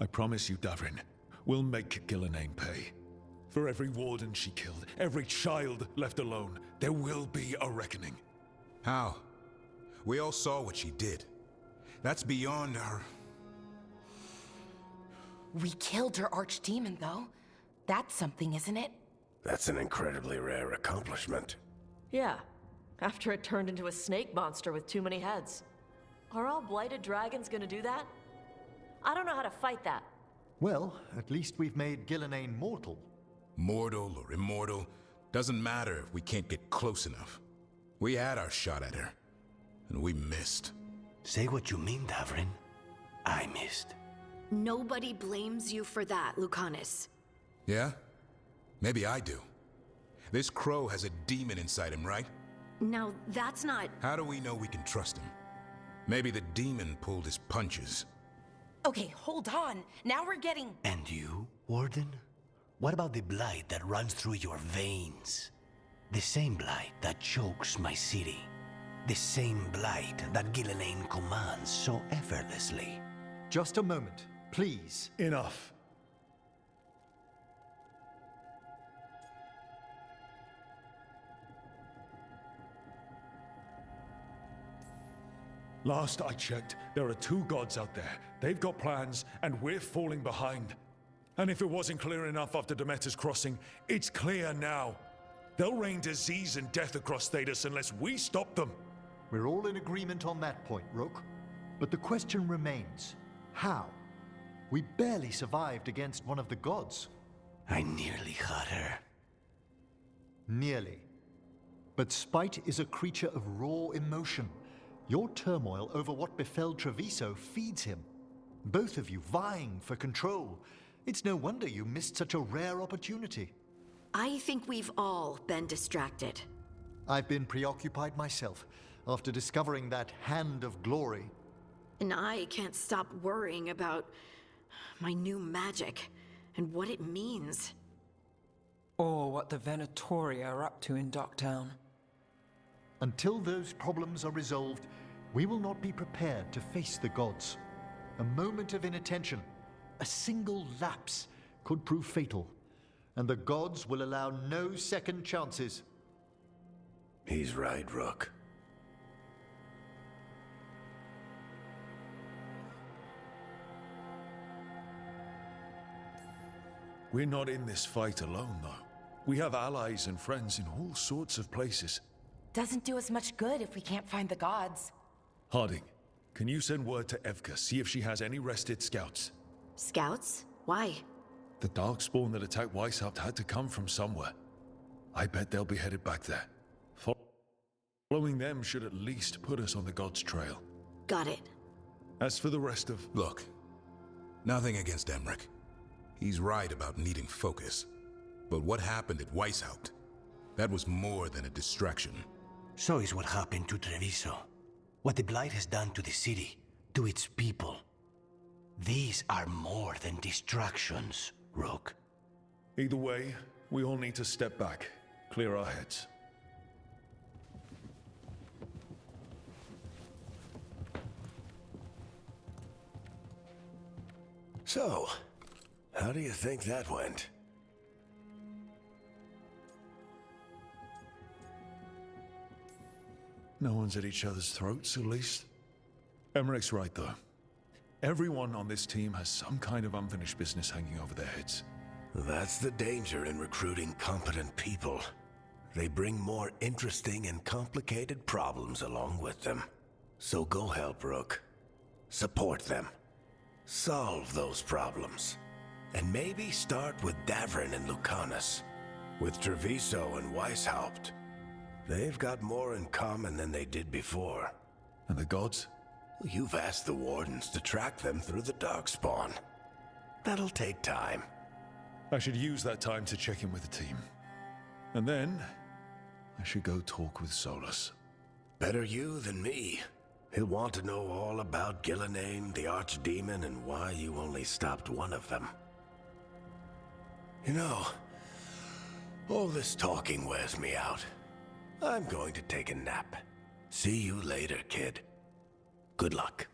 I promise you, Davrin, we'll make Gillenane pay. For every warden she killed, every child left alone, there will be a reckoning. How? We all saw what she did. That's beyond our... We killed her archdemon, though. That's something, isn't it? That's an incredibly rare accomplishment. Yeah, after it turned into a snake monster with too many heads. Are all blighted dragons gonna do that? I don't know how to fight that. Well, at least we've made Gillenane mortal. Mortal or immortal, doesn't matter if we can't get close enough. We had our shot at her, and we missed. Say what you mean, Davrin. I missed. Nobody blames you for that, Lucanus. Yeah? Maybe I do. This crow has a demon inside him, right? Now, that's not... How do we know we can trust him? Maybe the demon pulled his punches. Okay, hold on. Now we're getting... And you, Warden? What about the blight that runs through your veins? The same blight that chokes my city. The same blight that Gillenane commands so effortlessly. Just a moment, please. Enough. Last I checked, there are 2 gods out there. They've got plans, and we're falling behind. And if it wasn't clear enough after Demeter's crossing, it's clear now. They'll rain disease and death across Thedas unless we stop them. We're all in agreement on that point, Rook. But the question remains, how? We barely survived against one of the gods. I nearly got her. Nearly. But spite is a creature of raw emotion. Your turmoil over what befell Treviso feeds him. Both of you vying for control. It's no wonder you missed such a rare opportunity. I think we've all been distracted. I've been preoccupied myself after discovering that hand of glory. And I can't stop worrying about my new magic and what it means. Or what the Venatori are up to in Docktown. Until those problems are resolved, we will not be prepared to face the gods. A moment of inattention, a single lapse, could prove fatal, and the gods will allow no second chances. He's right, Rook. We're not in this fight alone, though. We have allies and friends in all sorts of places. Doesn't do us much good if we can't find the gods. Harding, can you send word to Evka, see if she has any rested scouts? Scouts? Why? The Darkspawn that attacked Weishaupt had to come from somewhere. I bet they'll be headed back there. Following them should at least put us on the God's trail. Got it. As for the rest of... Look, nothing against Emmerich. He's right about needing focus. But what happened at Weishaupt? That was more than a distraction. So is what happened to Treviso. What the Blight has done to the city, to its people. These are more than distractions, Rook. Either way, we all need to step back, clear our heads. So, how do you think that went? No one's at each other's throats, at least. Emmerich's right, though. Everyone on this team has some kind of unfinished business hanging over their heads. That's the danger in recruiting competent people. They bring more interesting and complicated problems along with them. So go help, Rook. Support them. Solve those problems. And maybe start with Davrin and Lucanus. With Treviso and Weishaupt. They've got more in common than they did before. And the gods? You've asked the Wardens to track them through the Darkspawn. That'll take time. I should use that time to check in with the team. And then, I should go talk with Solus. Better you than me. He'll want to know all about Gillenane, the Archdemon, and why you only stopped one of them. You know, all this talking wears me out. I'm going to take a nap. See you later, kid. Good luck.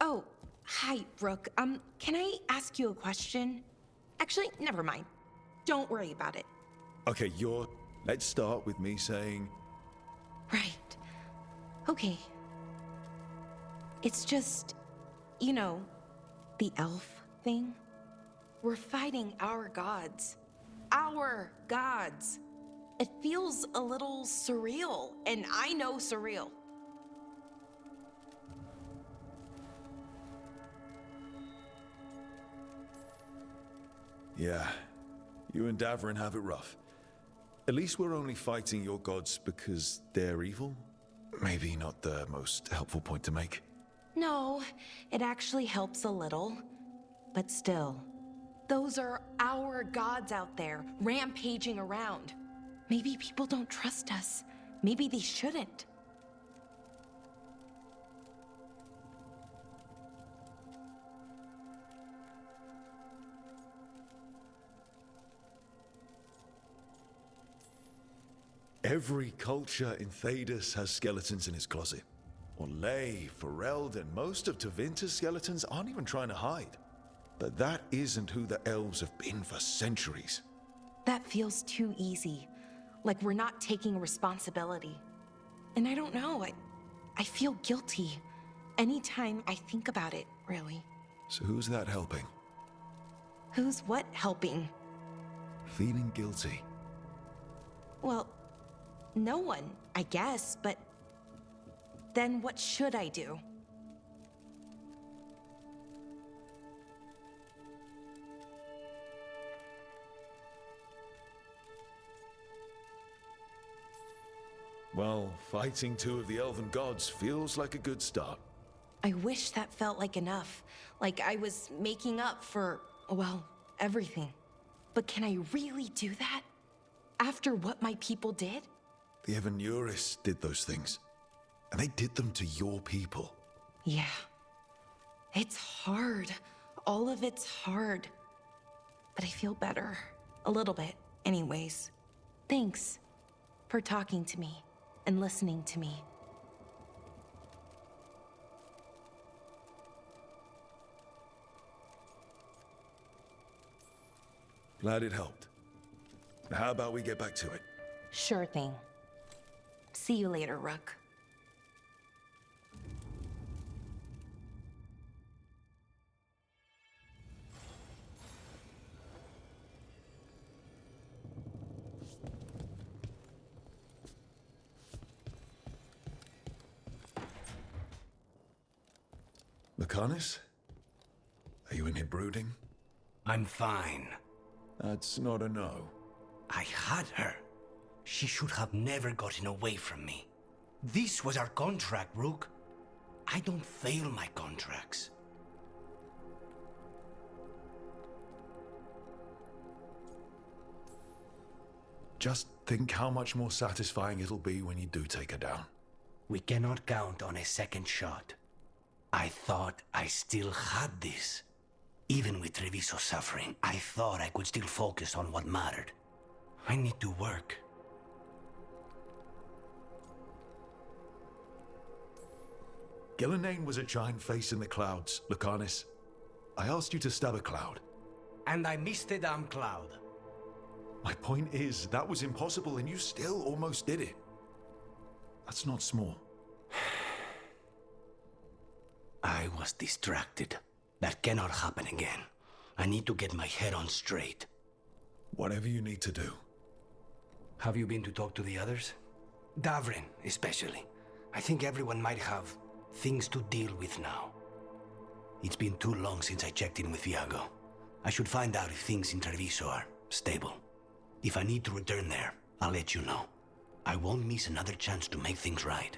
Oh, hi, Brooke. Can I ask you a question? Actually, never mind. Don't worry about it. Okay, let's start with me saying, Right. Okay. It's just, you know, the elf thing. We're fighting our gods. Our gods. It feels a little surreal, and I know surreal. yeah, you and Davrin have it rough. At least we're only fighting your gods because they're evil? Maybe not the most helpful point to make. No, it actually helps a little. But still, those are our gods out there, rampaging around. Maybe people don't trust us. Maybe they shouldn't. Every culture in Thedas has skeletons in its closet. Orlais, Fereld, and most of Tevinter's skeletons aren't even trying to hide. But that isn't who the elves have been for centuries. That feels too easy. Like we're not taking responsibility. And I don't know, I feel guilty. Anytime I think about it, really. So who's that helping? Who's what helping? Feeling guilty. Well, no one, I guess, but then what should I do? Well, fighting two of the elven gods feels like a good start. I wish that felt like enough. Like I was making up for, well, everything. But can I really do that? After what my people did? The Evanuris did those things. And they did them to your people. Yeah. It's hard. All of it's hard. But I feel better. A little bit, anyways. Thanks for talking to me and listening to me. Glad it helped. Now how about we get back to it? Sure thing. See you later, Rook. Lucanus? Are you in here brooding? I'm fine. That's not a no. I had her. She should have never gotten away from me. This was our contract, Rook. I don't fail my contracts. Just think how much more satisfying it'll be when you do take her down. We cannot count on a second shot. I thought I still had this. Even with Treviso suffering, I thought I could still focus on what mattered. I need to work. Gillenane was a giant face in the clouds, Lucanus. I asked you to stab a cloud. And I missed the damn cloud. My point is, that was impossible and you still almost did it. That's not small. I was distracted. That cannot happen again. I need to get my head on straight. Whatever you need to do. Have you been to talk to the others? Davrin, especially. I think everyone might have things to deal with now. It's been too long since I checked in with Viago. I should find out if things in Treviso are stable. If I need to return there, I'll let you know. I won't miss another chance to make things right.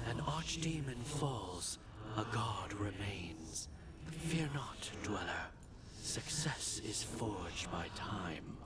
An archdemon falls, A god remains. Fear not, dweller. Success is forged by time.